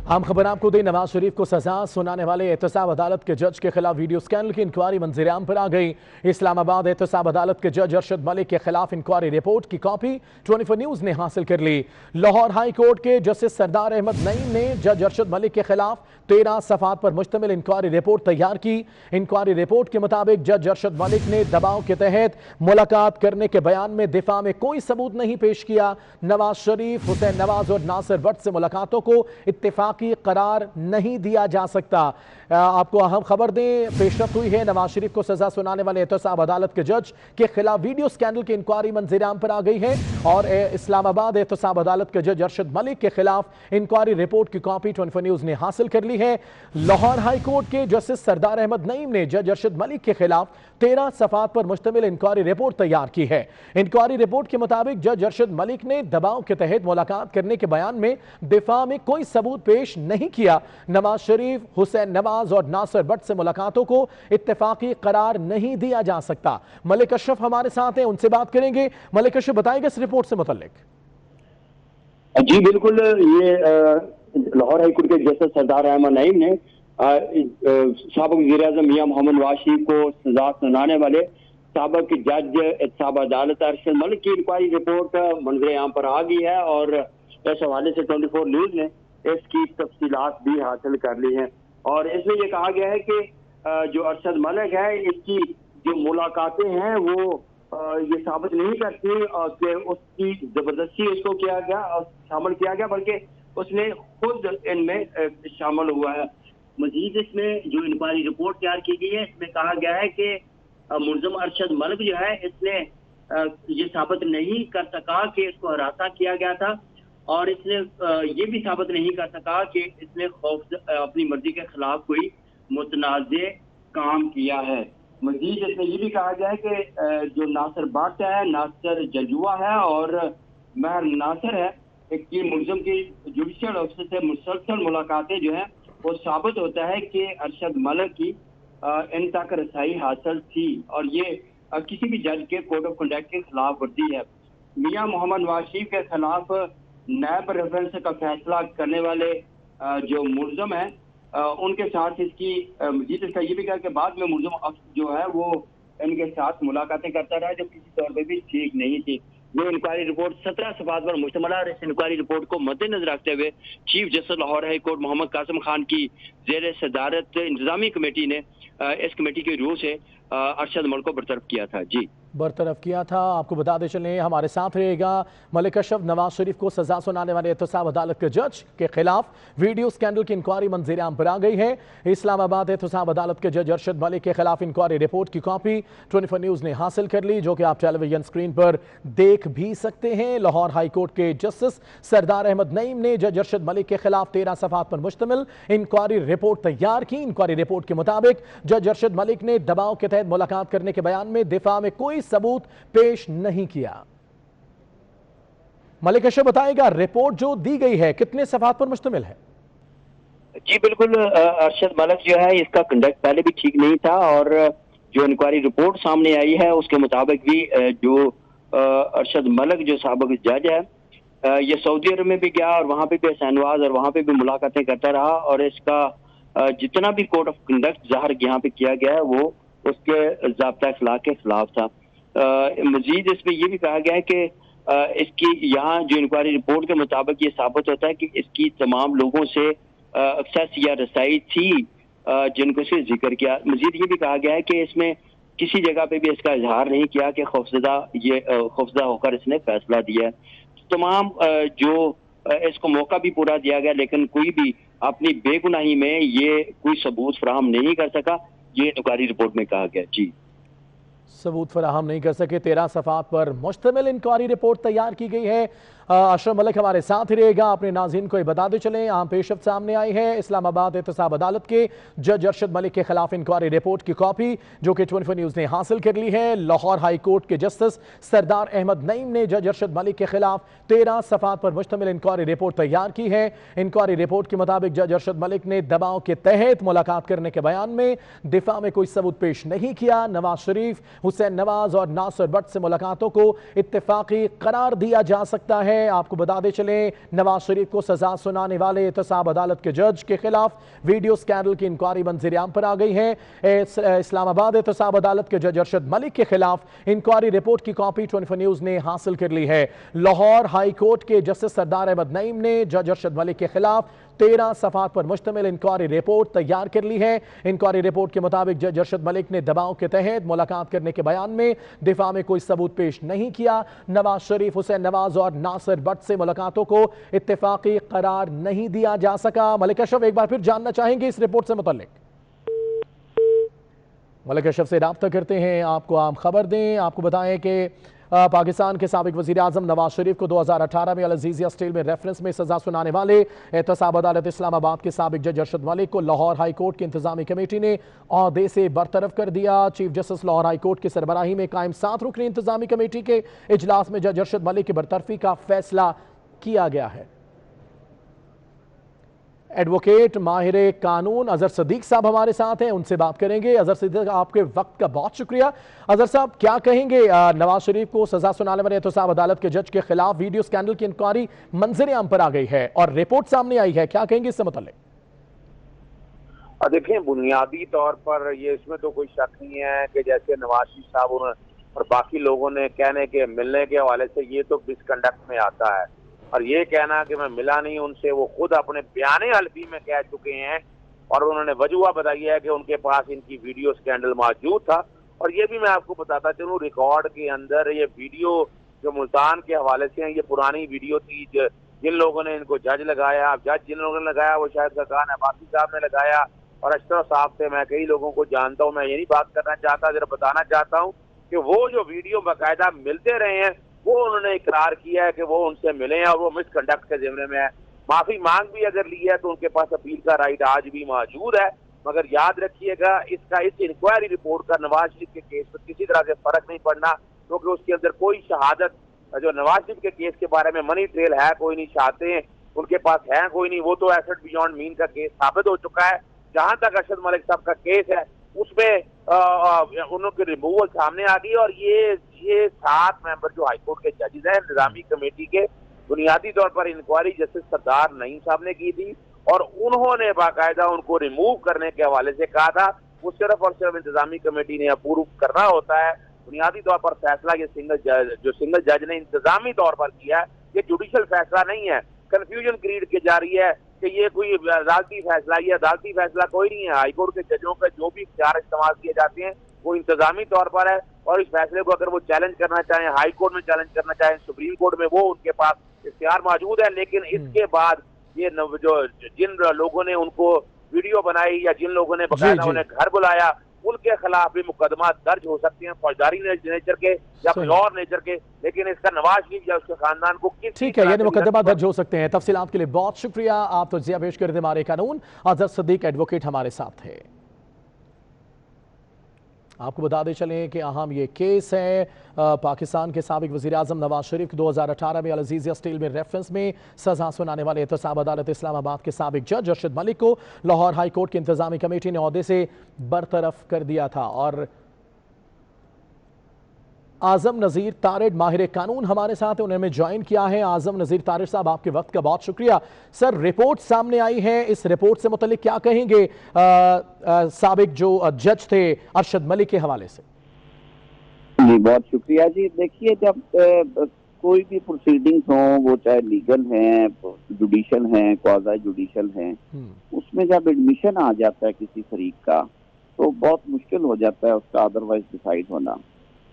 हम खबर आपको दें, नवाज शरीफ को सजा सुनाने वाले एहतसाब अदालत के जज के खिलाफ वीडियो स्कैंडल की इंक्वायरी मंजूर-ए-आम पर आ गई। इस्लामाबाद एहतसाब अदालत के जज अरशद मलिक के खिलाफ इंक्वायरी रिपोर्ट की कॉपी 24 न्यूज ने हासिल कर ली। लाहौर हाई कोर्ट के जस्टिस सरदार अहमद नईम ने जज अरशद मलिक के खिलाफ 13 सफात पर मुश्तमिल इंक्वायरी रिपोर्ट तैयार की। इंक्वायरी रिपोर्ट के मुताबिक जज अरशद मलिक ने दबाव के तहत मुलाकात करने के बयान में दिफा में कोई सबूत नहीं पेश किया। नवाज शरीफ, हुसैन नवाज और नासिर भट्ट से मुलाकातों को इत्तेफाकी करार नहीं दिया जा सकता। आपको अहम खबर दें, पेशरफ हुई है, नवाज शरीफ को सजा सुनाने वाले एहतसाब अदालत के जज के खिलाफ वीडियो स्कैंडल की इंक्वायरी मंजूर-ए-आम पर आ गई है और इस्लामाबाद एहतसाब अदालत के जज अरशद मलिक के खिलाफ इंक्वायरी रिपोर्ट की कॉपी 24 न्यूज ने हासिल कर ली है। लाहौर हाई कोर्ट के जस्टिस सरदार अहमद नईम ने जज अरशद मलिक के खिलाफ 13 सफात पर मुश्तमिल इंक्वायरी रिपोर्ट तैयार की है। इंक्वायरी रिपोर्ट के मुताबिक जज अरशद मलिक ने दबाव के तहत मुलाकात करने के बयान में दिफा में कोई सबूत पेश नहीं किया। नवाज शरीफ, हुसैन नवाज और नासिर भट्ट से मुलाकातों को इत्तेफाकी करार नहीं दिया जा सकता। मलिक अशरफ हमारे साथ हैं, उनसे बात करेंगे। मलिक अशरफ, बताएंगे इस रिपोर्ट से मुतल्लिक। जी बिल्कुल, ये लाहौर हाईकोर्ट के जस्टिस सरदार अहमद नईम ने साबिक वज़ीर-ए-आज़म मियां मोहम्मद नवाज शरीफ को सजा सुनाने वाले साबिक जज एहतसाब अदालत अरशद मलिक की इंक्वायरी रिपोर्ट मंजूर-ए-आम पर आ गई है और इस हवाले से 24 न्यूज ने इसकी तफसीलात भी हासिल कर ली हैं। और इसमें यह कहा गया है कि जो अरशद मलिक है, इसकी जो मुलाकातें हैं वो ये साबित नहीं करती कि उसकी जबरदस्ती उसको किया गया और शामिल किया गया, बल्कि उसने खुद इनमें शामिल हुआ है। मजीद इसमें जो इंक्वायरी रिपोर्ट तैयार की गई है, इसमें कहा गया है कि मुलजम अरशद मलिक जो है, इसने ये साबित नहीं कर सका कि इसको हरासा किया गया था और इसने ये भी साबित नहीं कर सका कि इसने अपनी मर्जी के खिलाफ कोई मुतनाज़े काम किया है। मजीद इसमें ये भी कहा गया है कि जो नासिर भट्ट है, नासिर जजुआ है और महर नासिर है, कि मुलजम की जुडिशल ऑफिसर से मुसलसल मुलाकातें जो है वो साबित होता है कि अरशद मलिक की इन तक रसाई हासिल थी और ये किसी भी जज के कोड ऑफ कंडक्ट के खिलाफ वर्जी है। मियां मोहम्मद नवाज शरीफ के खिलाफ नायब रेफरेंस का फैसला करने वाले जो मुलजम है, उनके साथ इसकी मजीद इसका ये भी कहा कि बाद में मुलजम जो है वो इनके साथ मुलाकातें करता रहा, जो किसी तौर पर भी ठीक नहीं थी। ये इंक्वायरी रिपोर्ट 17 सफात पर मुश्तमिल है और इस इंक्वायरी रिपोर्ट को मद्देनजर रखते हुए chief justice Lahore high court Mohammad Qasim Khan की जेर सदारत इंतजामी कमेटी ने इस कमेटी के रूह से अरशद मलिक को बरतरफ किया था। जी, बरतरफ किया था। आपको बताते चलें, हमारे साथ रहेगा मलिक अशरफ। नवाज शरीफ को सजा सुनाने वाले एहतसाब अदालत के जज के खिलाफ वीडियो स्कैंडल की इंक्वायरी मंजूर-ए-आम पर आ गई है। इस्लामाबाद एहतसाब अदालत के जज अरशद मलिक के खिलाफ इंक्वायरी रिपोर्ट की कॉपी 24 न्यूज ने हासिल कर ली, जो कि आप टेलीविजन स्क्रीन पर देख भी सकते हैं। लाहौर हाई कोर्ट के जस्टिस सरदार अहमद नईम ने जज अरशद मलिक के खिलाफ 13 सफात पर मुश्तमिल इंक्वायरी रिपोर्ट तैयार की। इंक्वायरी रिपोर्ट के मुताबिक जज अरशद मलिक ने दबाव के तहत मुलाकात करने के बयान में दिफा में कोई सबूत पेश नहीं किया। मलिक अशरफ, बताएगा रिपोर्ट जो दी गई है कितने सफात पर मुश्तमिल है? जी बिल्कुल, अरशद मलिक जो है, इसका कंडक्ट पहले भी ठीक नहीं था और जो इंक्वायरी रिपोर्ट सामने आई है उसके मुताबिक भी जो अरशद मलिक जो साबिक जज है, ये सऊदी अरब में भी गया और वहां पे भी हुसैन नवाज और वहां पे भी मुलाकातें करता रहा और इसका जितना भी कोड ऑफ कंडक्ट ज़ाहिर यहाँ पे किया गया है वो उसके ज़ाब्ता अखलाक के खिलाफ था। मजीद इसमें यह भी कहा गया है कि इसकी यहाँ जो इंक्वायरी रिपोर्ट के मुताबिक ये साबित होता है कि इसकी तमाम लोगों से एक्सेस या रसाई थी जिनको से जिक्र किया। मजीद ये भी कहा गया है कि इसमें किसी जगह पे भी इसका इजहार नहीं किया कि खौफजदा होकर इसने फैसला दिया है। तमाम जो इसको मौका भी पूरा दिया गया, लेकिन कोई भी अपनी बेगुनाही में ये कोई सबूत फराहम नहीं कर सका, ये इंक्वायरी रिपोर्ट में कहा गया। जी, सबूत फराहम नहीं कर सके। 13 सफात पर मुश्तमिल इंक्वायरी रिपोर्ट तैयार की गई है। अशरफ मलिक हमारे साथ ही रहेगा। अपने नाज़रीन को ये बताते चलें, आम पेशरफ सामने आई है। इस्लामाबाद एहतसाब अदालत के जज अरशद मलिक के खिलाफ इंक्वायरी रिपोर्ट की कॉपी, जो कि 24 न्यूज ने हासिल कर ली है। लाहौर हाई कोर्ट के जस्टिस सरदार अहमद नईम ने जज अरशद मलिक के खिलाफ 13 सफात पर मुश्तमिल इंक्वायरी रिपोर्ट तैयार की है। इंक्वायरी रिपोर्ट के मुताबिक जज अरशद मलिक ने दबाव के तहत मुलाकात करने के बयान में दिफा में कोई सबूत पेश नहीं किया। नवाज शरीफ, हुसैन नवाज और नासिर भट्ट से मुलाकातों को इत्तेफाकी करार दिया जा सकता है। है। आपको बताते चलें, नवाज शरीफ को सजा सुनाने वाले एहतसाब अदालत के जज के खिलाफ वीडियो स्कैंडल की इंक्वायरी मंजरियाम पर आ गई है। इस्लामाबाद एहतसाब अदालत के जज अरशद मलिक के खिलाफ इंक्वायरी रिपोर्ट की कॉपी 24 न्यूज ने हासिल कर ली है। लाहौर हाई कोर्ट के जस्टिस सरदार अहमद नईम ने जज अरशद मलिक के खिलाफ 13 सफ़ात पर मुश्तमिल इंक्वायरी रिपोर्ट तैयार कर ली है। इंक्वायरी रिपोर्ट के मुताबिक जज अरशद मलिक ने दबाव के तहत मुलाकात करने के बयान में दिफा में कोई सबूत पेश नहीं किया। नवाज शरीफ, हुसैन नवाज और नासिर भट्ट से मुलाकातों को इत्तेफाकी करार नहीं दिया जा सका। मलिक अशरफ, एक बार फिर जानना चाहेंगे इस रिपोर्ट से मुतल्लिक। मलिक अशरफ से राब्ता करते हैं, आपको आम खबर दें। आपको बताएं कि पाकिस्तान के साबिक वज़ीर आज़म नवाज शरीफ को 2018 में अल अज़ीज़िया स्टील में रेफरेंस में सजा सुनाने वाले एहतसाब अदालत इस्लामाबाद के साबिक जज अरशद मलिक को लाहौर हाई कोर्ट की इंतजामी कमेटी ने ओहदे से बरतरफ कर दिया। Chief justice Lahore high court की सरबराही में कायम 7 रुकनी इंतजामी कमेटी के इजलास में जज अरशद मलिक की बरतरफी का फैसला किया गया है। एडवोकेट माहिर कानून अजहर सदीक साहब हमारे साथ हैं, उनसे बात करेंगे। अजहर सदीक, आपके वक्त का बहुत शुक्रिया। अजहर साहब, क्या कहेंगे, नवाज शरीफ को सजा सुनाने वाले एहतसाब अदालत के जज के खिलाफ वीडियो स्कैंडल की इंक्वायरी मंजर आम पर आ गई है और रिपोर्ट सामने आई है, क्या कहेंगे इससे मुतल्लिक? देखिए, बुनियादी तौर पर ये इसमें तो कोई शक नहीं है कि जैसे नवाज शरीफ साहब और बाकी लोगों ने कहने के मिलने के हवाले से ये तो मिसकंडक्ट में आता है, और ये कहना कि मैं मिला नहीं उनसे, वो खुद अपने बयाने हल्फी में कह चुके हैं और उन्होंने वजूह बताई है कि उनके पास इनकी वीडियो स्कैंडल मौजूद था। और ये भी मैं आपको बताता चलूं, रिकॉर्ड के अंदर ये वीडियो जो मुल्तान के हवाले से है, ये पुरानी वीडियो थी। जिन लोगों ने इनको जज लगाया, जज जिन लोगों ने लगाया वो शायद सरकार अब्बासी साहब ने लगाया, और अशरफ साहब से मैं कई लोगों को जानता हूँ। मैं ये नहीं बात करना चाहता, जरा बताना चाहता हूँ कि वो जो वीडियो बाकायदा मिलते रहे हैं, वो उन्होंने इकरार किया है कि वो उनसे मिले हैं और वो मिसकंडक्ट के जिम्मे में है। माफी मांग भी अगर ली है तो उनके पास अपील का राइट आज भी मौजूद है। मगर याद रखिएगा, इस इंक्वायरी रिपोर्ट का नवाज शरीफ के केस पर किसी तरह से फर्क नहीं पड़ना, क्योंकि उसके अंदर कोई शहादत जो नवाज शरीफ के केस के बारे में मनी ट्रेल है कोई नहीं, शहादतें उनके पास है कोई नहीं, वो तो एसेट बियॉन्ड मीन का केस साबित हो चुका है। जहां तक अरशद मलिक साहब का केस है उसमें उनकी रिमूवल सामने आ गई, और ये 7 मेंबर जो हाईकोर्ट के जजेस हैं इंतजामी कमेटी के, बुनियादी तौर पर इंक्वायरी जस्टिस सरदार नईम साहब ने की थी और उन्होंने बाकायदा उनको रिमूव करने के हवाले से कहा था। वो सिर्फ और सिर्फ इंतजामी कमेटी ने अप्रूव करना होता है। बुनियादी तौर पर फैसला ये सिंगल जज ने इंतजामी तौर पर किया है, ये जुडिशल फैसला नहीं है। कंफ्यूजन क्रिएट की जा रही है कि ये कोई अदालती फैसला, ये अदालती फैसला कोई नहीं है। हाईकोर्ट के जजों का जो भी इख्तियार इस्तेमाल किए जाते हैं वो इंतजामी तौर पर है, और इस फैसले को अगर वो चैलेंज करना चाहें, हाई कोर्ट में चैलेंज करना चाहें, सुप्रीम कोर्ट में, वो उनके पास इख्तियार मौजूद है। लेकिन इसके बाद ये जो जिन लोगों ने उनको वीडियो बनाई या जिन लोगों ने बकायदा उन्हें घर बुलाया, उनके खिलाफ भी मुकदमा दर्ज हो सकते हैं, फौजदारी नेचर के या कोई और नेचर के। लेकिन इसका नवाज शरीफ या उसके खानदान को ठीक है, यानी मुकदमा दर्ज हो सकते हैं। तफसीलात के लिए बहुत शुक्रिया। आप तो जिया पेश कर दे हमारे कानून अजहर सदीक एडवोकेट हमारे साथ थे। आपको बता दें चलें कि अहम ये केस है पाकिस्तान के साबिक वज़ीर आज़म नवाज शरीफ 2018 में अल अज़ीज़िया स्टील में रेफरेंस में सजा सुनाने वाले एहतसाब अदालत इस्लामाबाद के साबिक जज अरशद मलिक को लाहौर हाई कोर्ट की इंतजामी कमेटी ने ओहदे से बरतरफ कर दिया था। और आजम नज़ीर तारिड़ माहिर कानून हमारे साथ हैं, उन्होंने ज्वाइन किया है। आजम नज़ीर तारिड़ साहब, आपके वक्त का बहुत शुक्रिया। सर, रिपोर्ट सामने आई है, इस रिपोर्ट से मुतल्लिक क्या कहेंगे साबिक जो जज थे अरशद मलिक के हवाले से? जी बहुत शुक्रिया जी। देखिए, जब कोई भी प्रोसीडिंग्स हो, वो चाहे लीगल हैं, जुडिशल हैं, क्वाज़ी जुडिशल हैं, उसमें जब एडमिशन आ जाता है किसी फरीक का तो बहुत मुश्किल हो जाता है उसका अदरवाइज डिसाइड होना।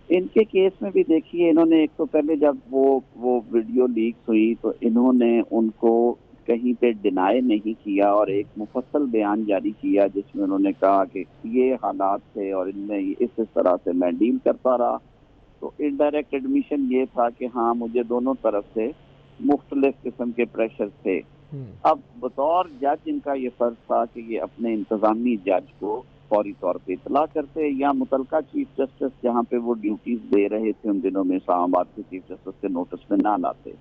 इनके केस में भी देखिए, इन्होंने एक तो पहले जब वो वीडियो लीक हुई तो इन्होंने उनको कहीं पे डिनाई नहीं किया और एक मुफस्सल बयान जारी किया जिसमें उन्होंने कहा कि ये हालात थे और इनमें इस तरह से मैं डील करता रहा। तो इनडायरेक्ट एडमिशन ये था कि हाँ, मुझे दोनों तरफ से मुख्तलिफ किस्म के प्रेशर थे। अब बतौर जज इनका ये फर्ज था कि ये अपने इंतजामी जज को फौरी तौर पे इतला करते या मुतलका चीफ जस्टिस जहाँ पे वो ड्यूटीज दे रहे थे उन दिनों में इस्लामाबाद के चीफ जस्टिस के नोटिस में ना लाते।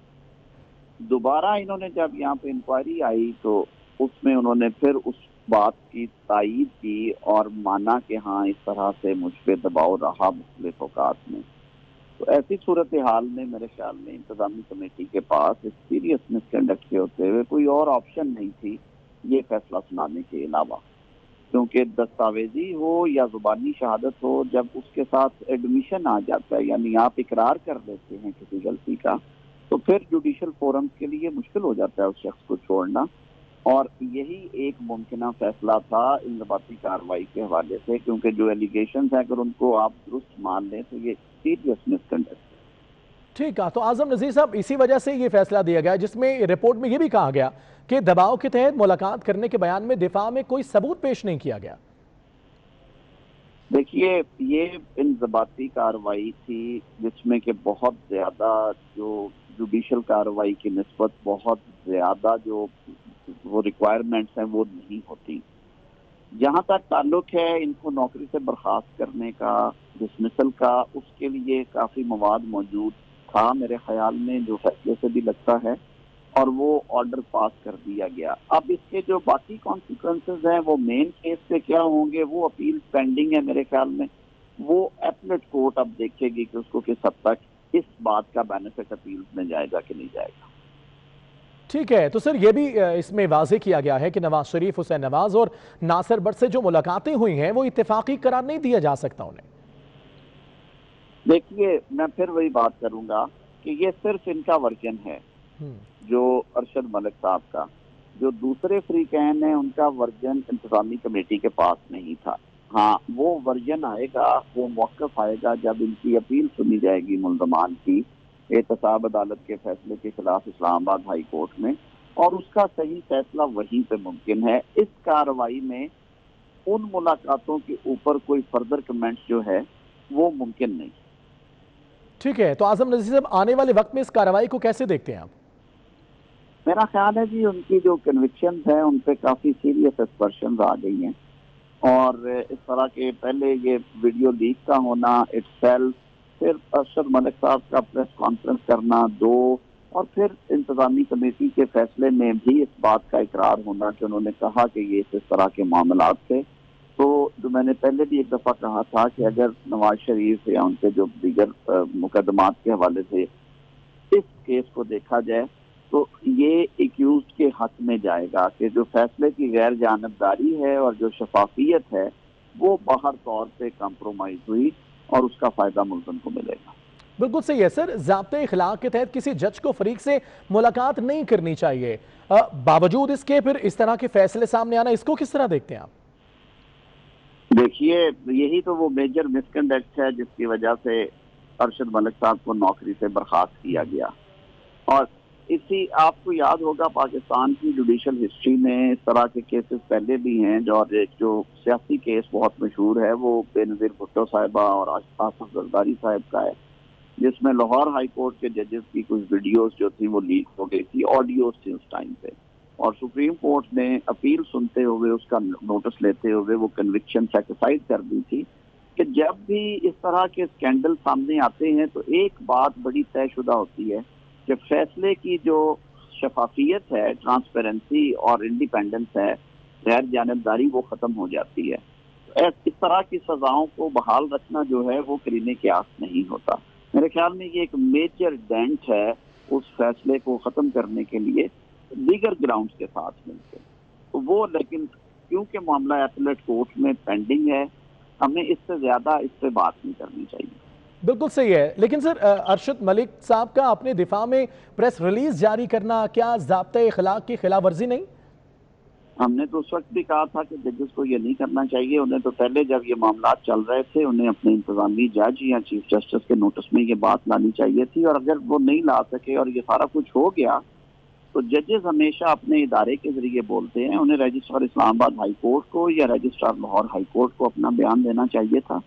दोबारा इन्होंने जब यहाँ पे इंक्वायरी आई तो उसमें उन्होंने फिर उस बात की तायीद की और माना कि हाँ, इस तरह से मुझ पे दबाव रहा मुख्तलिफ औकात में। तो ऐसी सूरत हाल में मेरे ख्याल में इंतजामी कमेटी के पास एक सीरियस मिसकंडक्ट के होते हुए कोई और ऑप्शन नहीं थी ये फैसला सुनाने के अलावा, क्योंकि दस्तावेजी हो या जुबानी शहादत हो, जब उसके साथ एडमिशन आ जाता है, यानी आप इकरार कर लेते हैं किसी गलती का, तो फिर जुडिशल फोरम के लिए मुश्किल हो जाता है उस शख्स को छोड़ना। और यही एक मुमकिन फैसला था इंजबाती कार्रवाई के हवाले से, क्योंकि जो एलिगेशन है अगर उनको आप दुरुस्त मान लें तो ये सीरियस मिसकंडक्ट है। ठीक है, तो आजम नजीर साहब इसी वजह से ये फैसला दिया गया, जिसमें रिपोर्ट में ये भी कहा गया कि दबाव के तहत मुलाकात करने के बयान में दिफा में कोई सबूत पेश नहीं किया गया। देखिए, ये इंजबाती कार्रवाई थी जिसमें कि बहुत ज्यादा जो जुडिशल कार्रवाई की निस्बत बहुत ज्यादा जो वो रिक्वायरमेंट्स हैं वो नहीं होती। जहाँ तक ताल्लुक है इनको नौकरी से बर्खास्त करने का, डिसमिसल का, उसके लिए काफी मवाद मौजूद था मेरे ख्याल में, जो फैसले से भी लगता है, और वो ऑर्डर पास कर दिया गया। अब इसके जो बाकी कॉन्सिक्वेंसेस हैं वो मेन केस से क्या होंगे, वो अपील पेंडिंग है मेरे ख्याल में। वो एपलेट कोर्ट अब देखेगी कि उसको किस हद तक इस बात का बेनिफिट अपील में जाएगा कि नहीं जाएगा। ठीक है, तो सर ये भी इसमें वाज़ेह किया गया है कि नवाज शरीफ, हुसैन नवाज और नासिर बट से जो मुलाकातें हुई हैं वो इत्तेफाकी करार नहीं दिया जा सकता उन्हें। देखिए, मैं फिर वही बात करूंगा कि ये सिर्फ इनका वर्जन है, जो अरशद मलिक साहब का। जो दूसरे फ्रीकैन हैं उनका वर्जन इंतजामी कमेटी के पास नहीं था। हाँ, वो वर्जन आएगा, वो मौक़िफ़ आएगा जब इनकी अपील सुनी जाएगी मुल्ज़मान की एहतसाब अदालत के फैसले के खिलाफ इस्लामाबाद हाई कोर्ट में, और उसका सही फैसला वहीं पे मुमकिन है। इस कार्रवाई में उन मुलाकातों के ऊपर कोई फर्दर कमेंट जो है वो मुमकिन नहीं। ठीक है, तो आजम नज़ीर साहब आने वाले वक्त में इस कार्रवाई को कैसे देखते हैं आप? मेरा ख्याल है जी उनकी जो कन्विक्शन है उन पे काफी सीरियस एक्सपर्शंस आ गई हैं, और इस तरह के पहले ये वीडियो लीक का होना इटसेल्फ, फिर अरशद मलिक साहब का प्रेस कॉन्फ्रेंस करना दो, और फिर इंतजामी कमेटी के फैसले में भी इस बात का इकरार होना कि उन्होंने कहा कि ये इस तरह के मामलात थे। तो जो मैंने पहले भी एक दफा कहा था कि अगर नवाज शरीफ या उनके जो दीगर मुकदमात के हवाले से इस केस को देखा जाए तो ये एक्यूज के हक में जाएगा कि जो फैसले की गैर जानबदारी है और जो शफाफियत है वो बाहर तौर पे कॉम्प्रोमाइज हुई, और उसका फायदा मुल्ज़िम को मिलेगा। बिल्कुल सही है सर, ज़ाब्ते इखलाक के तहत किसी जज को फरीक से मुलाकात नहीं करनी चाहिए, बावजूद इसके फिर इस तरह के फैसले सामने आना, इसको किस तरह देखते हैं आप? देखिए, यही तो वो मेजर मिसकंडक्ट है जिसकी वजह से अरशद मलिक साहब को नौकरी से बर्खास्त किया गया। और इसी आपको याद होगा पाकिस्तान की जुडिशल हिस्ट्री में इस तरह के केसेस पहले भी हैं, जो सियासी केस बहुत मशहूर है वो बेनज़ीर भुट्टो साहिबा और आसिफ जरदारी साहब का है, जिसमें लाहौर हाई कोर्ट के जजेस की कुछ वीडियोस जो थी वो लीक हो गई थी, ऑडियोस थी उस टाइम पे, और सुप्रीम कोर्ट ने अपील सुनते हुए उसका नोटिस लेते हुए वो कन्विक्शन सेटिस्फाइड कर दी थी कि जब भी इस तरह के स्कैंडल सामने आते हैं तो एक बात बड़ी तयशुदा होती है कि फैसले की जो शफाफियत है, ट्रांसपेरेंसी और इंडिपेंडेंस है, गैर जानबदारी, वो खत्म हो जाती है। इस तरह की सजाओं को बहाल रखना जो है वो करीने के आस नहीं होता। मेरे ख्याल में ये एक मेजर डेंट है उस फैसले को खत्म करने के लिए दीगर ग्राउंड्स के साथ मिलकर तो वो, लेकिन क्योंकि मामला अपीलेट कोर्ट में पेंडिंग है, हमें इससे ज्यादा इस पे बात नहीं करनी चाहिए। बिल्कुल सही है, लेकिन सर अरशद मलिक साहब का अपने दिफा में प्रेस रिलीज जारी करना क्या ज़ाब्ते इखलाक की खिलाफ वर्जी नहीं? हमने तो उस वक्त भी कहा था कि जजेस को ये नहीं करना चाहिए। उन्हें तो पहले जब ये मामला चल रहे थे उन्हें अपने इंतजामी जज या चीफ जस्टिस के नोटिस में ये बात लानी चाहिए थी, और अगर वो नहीं ला सके और ये सारा कुछ हो गया तो जजेस हमेशा अपने इदारे के जरिए बोलते हैं, उन्हें रजिस्ट्रार इस्लामाबाद हाई कोर्ट को या रजिस्ट्रार लाहौर हाई कोर्ट को अपना बयान देना चाहिए था।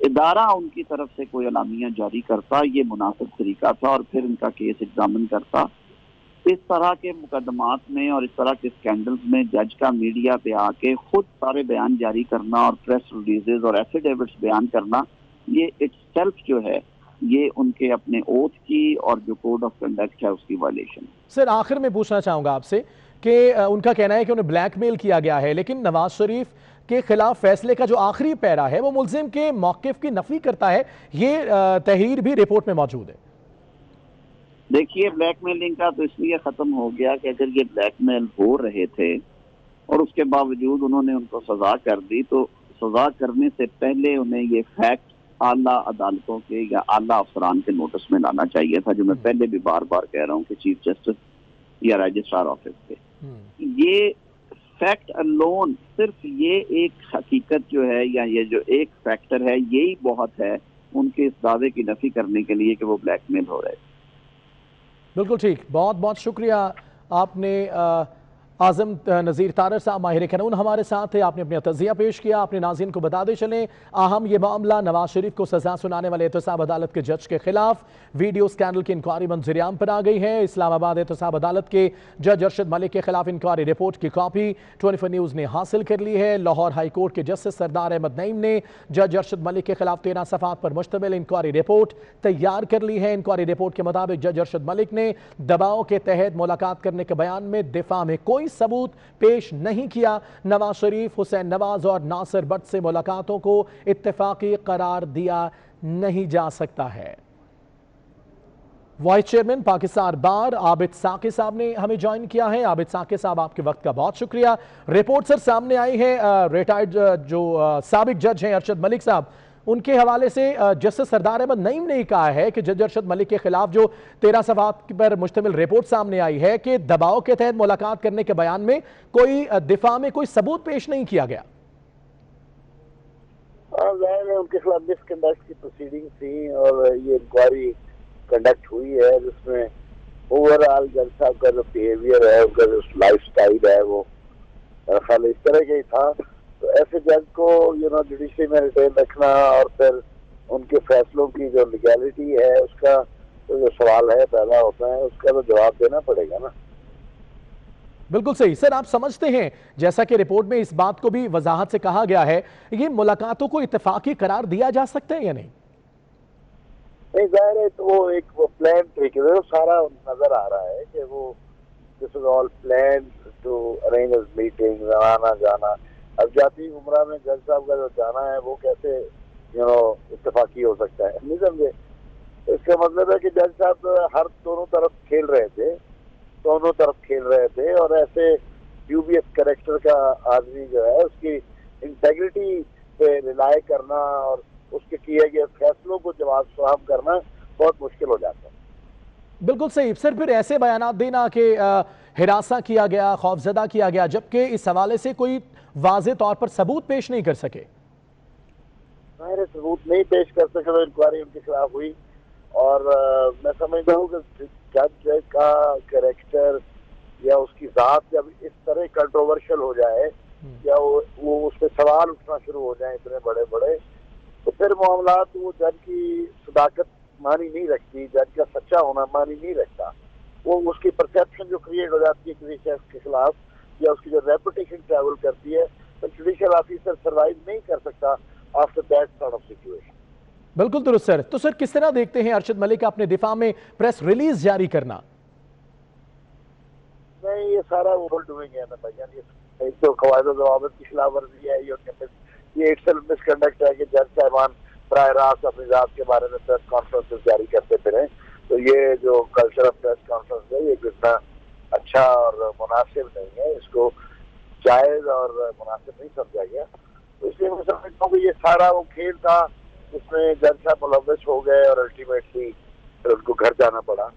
इदारा उनकी तरफ से कोई अलामिया जारी करता, ये मुनासिब तरीका था, और फिर इनका केस एग्जामिन करता। इस तरह के मुकदमात में और इस तरह के स्कैंडल्स में जज का मीडिया पे आके खुद सारे बयान जारी करना और प्रेस रिलीजेस और एफिडेविट्स बयान करना, ये इटसेल्फ जो है ये उनके अपने ओथ की और जो कोड ऑफ कंडक्ट है उसकी वायलेशन है। सर आखिर में पूछना चाहूंगा आपसे कि उनका कहना है कि उन्हें ब्लैकमेल किया गया है, लेकिन नवाज शरीफ के खिलाफ फैसले का जो आखिरी पैरा है वो मुल्जिम के मौकिफ की नफी करता है। ये तहरीर भी रिपोर्ट में मौजूद है। देखिए, ब्लैकमेलिंग का तो इसलिए खत्म हो गया कि अगर ये ब्लैकमेल हो रहे थे और उसके बावजूद उन्होंने उनको सजा कर दी, तो सजा करने से पहले उन्हें ये फैक्ट आला अदालतों के या आला अफसरान के नोटिस में लाना चाहिए था, जो मैं पहले भी बार बार कह रहा हूँ कि चीफ जस्टिस या रजिस्ट्रार ऑफिस के। ये फैक्ट अलोन, सिर्फ ये एक हकीकत जो है या ये जो एक फैक्टर है, यही बहुत है उनके इस दावे की नफी करने के लिए कि वो ब्लैकमेल हो रहे। बिल्कुल ठीक, बहुत बहुत शुक्रिया। आपने आजम नज़ीर तारर साहब माहिर कानून हमारे साथ थे, आपने अपना तज़िया पेश किया। आपने नाज़रीन को बता दे चलें, अहम ये मामला नवाज शरीफ को सजा सुनाने वाले एहतसाब अदालत के जज के खिलाफ वीडियो स्कैंडल की इंक्वायरी मंजूरियाम पर आ गई है। इस्लामाबाद एहतसाब अदालत के जज अरशद मलिक के खिलाफ इंक्वायरी रिपोर्ट की कॉपी 24 न्यूज़ ने हासिल कर ली है। लाहौर हाई कोर्ट के जस्टिस सरदार अहमद नईम ने जज अरशद मलिक के खिलाफ 13 सफ़ात पर मुश्तमिल इंक्वायरी रिपोर्ट तैयार कर ली है। इंक्वायरी रिपोर्ट के मुताबिक जज अरशद मलिक ने दबाव के तहत मुलाकात करने के बयान में दिफा में कोई सबूत पेश नहीं किया। नवाज शरीफ, हुसैन नवाज और नासिर भट्ट से मुलाकातों को इत्तेफाकी करार दिया नहीं जा सकता है। वाइस चेयरमैन पाकिस्तान बार आबिद साकी साहब ने हमें ज्वाइन किया है। आबिद साकी साहब, आपके वक्त का बहुत शुक्रिया। रिपोर्ट सर सामने आई है, रिटायर्ड जो साबिक जज हैं अरशद मलिक साहब, उनके हवाले से जस्टिस सरदार अहमद नईम ने कहा है कि जज अरशद मलिक के खिलाफ जो 13 सफ़ात पर मुश्तमिल रिपोर्ट सामने आई है कि दबाव के तहत मुलाकात करने के बयान में कोई दिफा में कोई सबूत पेश नहीं किया गया। जाहिर है उनके खिलाफ मिसकंडक्ट की प्रोसीडिंग थी और ये इंक्वायरी कंडक्ट हुई है, जिसमें ओवरऑल जज साहब का जो बिहेवियर है, उनका जो लाइफ स्टाइल है, वो ख्याल इस तरह का ही था। तो ऐसे जज को जुडिशरी में रिटेन रखना और फिर उनके फैसलों की जो लीगैलिटी है उसका तो जो सवाल है पैदा होता है, उसका तो जवाब देना पड़ेगा ना। बिल्कुल सही सर, आप समझते हैं जैसा कि रिपोर्ट में इस बात को भी वजाहत से कहा गया है, ये मुलाकातों को इत्तेफाकी करार दिया जा सकता है या नहीं? नहीं, जाहिर है तो वो प्लान तरीके से सारा नजर आ रहा है कि वो this is all plan to arrange meeting, आना जाना। अब जाती उम्रा में जज साहब का जो जाना है वो कैसे इत्तेफाकी हो सकता है, नहीं समझे? इसका मतलब है कि जज साहब हर दोनों तरफ खेल रहे थे और ऐसे ड्यूबियस कैरेक्टर का आदमी जो है उसकी इंटेग्रिटी पे रिलाय करना और उसके किए गए फैसलों को जवाब फराहम करना बहुत मुश्किल हो जाता है। बिल्कुल सही सर, फिर ऐसे बयान देना कि हिरासा किया गया, खौफजदा किया गया, जबकि इस हवाले से कोई वाज़े तौर पर सबूत पेश नहीं कर सके। सबूत नहीं पेश कर सके तो इंक्वायरी उनके खिलाफ हुई और मैं समझता हूँ कि जज का कैरेक्टर या उसकी जात जब इस तरह कंट्रोवर्शियल हो जाए या वो उस पर सवाल उठना शुरू हो जाए इतने बड़े बड़े, तो फिर मामला तो वो जज की सदाकत मानी नहीं रखती, जज का सच्चा होना मानी नहीं रखता। वो उसकी परसेप्शन जो क्रिएट हो जाती है किसी शख्स के खिलाफ या उसकी जो रेपुटेशन ट्रैवल करती है, तो जुडिशियल ऑफिसर सर्वाइव नहीं कर सकता after that sort of situation. बिल्कुल दुरुस्त सर। तो सर किस तरह देखते हैं अरशद मलिक का अपने दिफा में प्रेस रिलीज जारी करना? नहीं, ये सारा ओवर डूइंग है ना भाई, ये तो कवायद ज़वाबित की खिलाफ वर्जी है, ये इटसेल्फ मिसकंडक्ट है कि जज साहबान बराह रास्त अपनी जात के बारे में प्रेस कॉन्फ्रेंसेस जारी करते फिरें। तो ये जो कल्चर ऑफ प्रेस कॉन्फ्रेंस है ये इतना अच्छा और मुनासिब नहीं है, इसको जायज और मुनासिब नहीं समझा गया। तो इसलिए मैं समझता हूँ कि ये सारा वो खेल था उसमें जज साहब मुलव्वस हो गए और अल्टीमेटली फिर उनको घर जाना पड़ा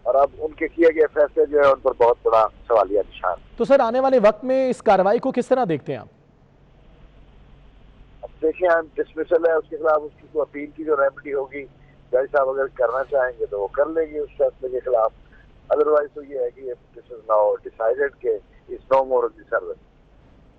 और अब उनके किए गए फैसले जो है उन पर बहुत बड़ा सवालिया निशान। तो सर आने वाले वक्त में इस कार्रवाई को किस तरह देखते हैं आप? अब देखिए, हम डिसमिसल है उसके खिलाफ, उसकी अपील की जो रेमेडी होगी जज साहब अगर करना चाहेंगे तो वो कर लेंगे उस फैसले के खिलाफ। अदरवाइज तो ये है कि दिस इज नाउ डिसाइडेड के is no more in the service.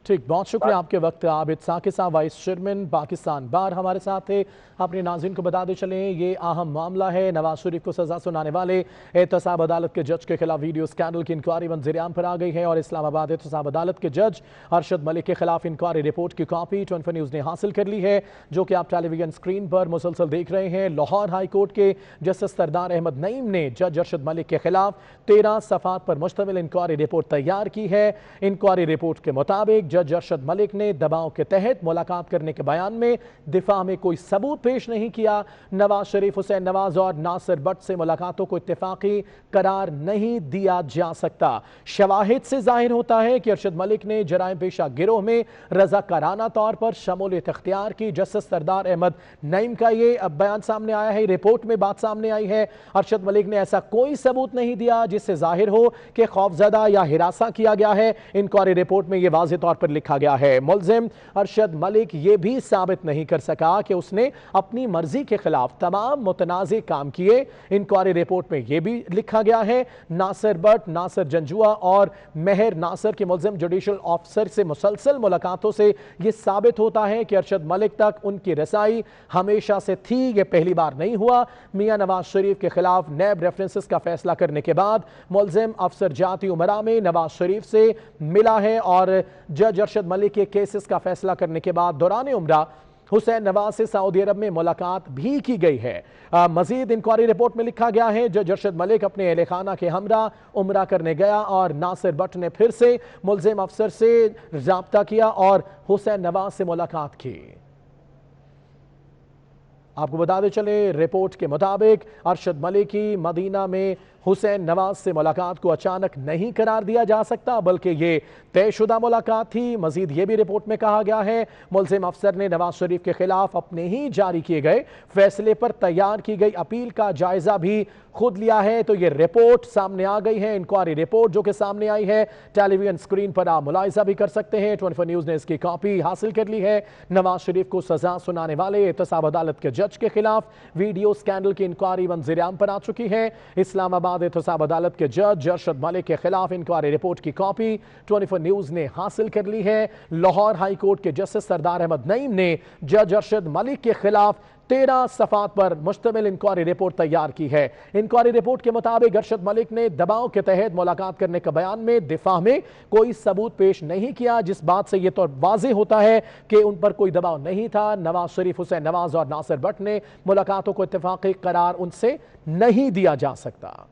ठीक, बहुत शुक्रिया आपके वक्त। Abid Saqisa, vice chairman Pakistan bar, हमारे साथ थे। अपने नाज़रीन को बताते चलें, ये अहम मामला है। नवाज शरीफ को सजा सुनाने वाले एहतसाब अदालत के जज के खिलाफ वीडियो स्कैंडल की इंक्वायरी वज़ीर-ए-आज़म पर आ गई है और इस्लामाबाद एहतसाब अदालत के जज अरशद मलिक के खिलाफ इंक्वायरी रिपोर्ट की कॉपी 24 न्यूज़ ने हासिल कर ली है, जो कि आप टेलीविजन स्क्रीन पर मुसलसल देख रहे हैं। लाहौर हाई कोर्ट के जस्टिस सरदार अहमद नईम ने जज अरशद मलिक के खिलाफ 13 सफ़ात पर मुश्तमिल इंक्वायरी रिपोर्ट तैयार की है। इंक्वायरी रिपोर्ट के मुताबिक जज अरशद मलिक ने दबाव के तहत मुलाकात करने के बयान में दिफा में कोई सबूत पेश नहीं किया। नवाज शरीफ, हुसैन नवाज और नासिर भट्ट से मुलाकातों को इत्तेफाकी करार नहीं दिया जा सकता। शवाहिद से जाहिर होता है कि अरशद मलिक ने जराइम पेशा गिरोह में रज़ाकाराना तौर पर शमूलियत इख्तियार की। जस्टिस सरदार अहमद नईम का ये अब बयान सामने आया है, रिपोर्ट में बात सामने आई है। अरशद मलिक ने ऐसा कोई सबूत नहीं दिया जिससे जाहिर हो कि खौफजदा या हिरासा किया गया है। इंक्वायरी रिपोर्ट में यह वाज़ेह तौर पर लिखा गया है। मुल्जिम अरशद मलिक ये भी साबित नहीं कर सका कि उसने अपनी मर्जी के खिलाफ तमाम मुतनाज़े काम किए। इंक्वायरी रिपोर्ट में यह भी लिखा गया है नासिर भट्ट, नासिर जंजुआ और मेहर नासिर के मुल्जिम जुडिशल ऑफिसर से मुसलसल मुलाकातों से यह साबित होता है कि अरशद मलिक तक उनकी रसाई हमेशा से थी। यह पहली बार नहीं हुआ। मियां नवाज शरीफ के खिलाफ नैब रेफरेंसेस का फैसला करने के बाद मुल्जिम अफसर जाती उमरा में नवाज शरीफ से मिला है और जज अरशद मलिक के केसेस का फैसला करने के बाद दौरान उम्रा हुसैन नवाज से सऊदी अरब में मुलाकात भी की गई है। मजीद इंक्वायरी रिपोर्ट में लिखा गया है जज अरशद मलिक अपने अहले खाना के हमरा उम्रा करने गया और नासिर भट्ट ने फिर से मुल्जिम अफसर से राब्ता किया और हुसैन नवाज से मुलाकात की। आपको बताते चले, रिपोर्ट के मुताबिक अरशद मलिक की मदीना में हुसैन नवाज से मुलाकात को अचानक नहीं करार दिया जा सकता, बल्कि ये तयशुदा मुलाकात थी। मजीद ये भी रिपोर्ट में कहा गया है मुल्जिम अफसर ने नवाज शरीफ के खिलाफ अपने ही जारी किए गए फैसले पर तैयार की गई अपील का जायजा भी खुद लिया है। तो ये रिपोर्ट सामने आ गई है, इंक्वायरी रिपोर्ट जो कि सामने आई है। टेलीविजन स्क्रीन पर आप मुलाहिजा भी कर सकते हैं। 24 न्यूज़ ने इसकी कॉपी हासिल कर ली है। नवाज शरीफ को सजा सुनाने वाले एहतसाब अदालत के जज के खिलाफ वीडियो स्कैंडल की इंक्वायरी वज़ीर-ए-आज़म पर आ चुकी है। इस्लामाबाद एहतसाब अदालत के जज अरशद मलिक के खिलाफ इंक्वायरी रिपोर्ट की कॉपी 24 न्यूज़ ने हासिल कर ली है। लाहौर हाई कोर्ट के जस्टिस सरदार अहमद नईम ने जज अरशद मलिक के खिलाफ 13 सफ़ात पर मुश्तमिल इंक्वायरी रिपोर्ट तैयार की है। इंक्वायरी रिपोर्ट के मुताबिक अरशद मलिक ने दबाव के तहत मुलाकात करने के बयान में दिफा में कोई सबूत पेश नहीं किया, जिस बात से यह तो वाज़ेह होता है कि उन पर कोई दबाव नहीं था। नवाज शरीफ, हुसैन नवाज और नासिर भट्ट ने मुलाकातों को इत्तेफाकी करार उनसे नहीं दिया जा सकता।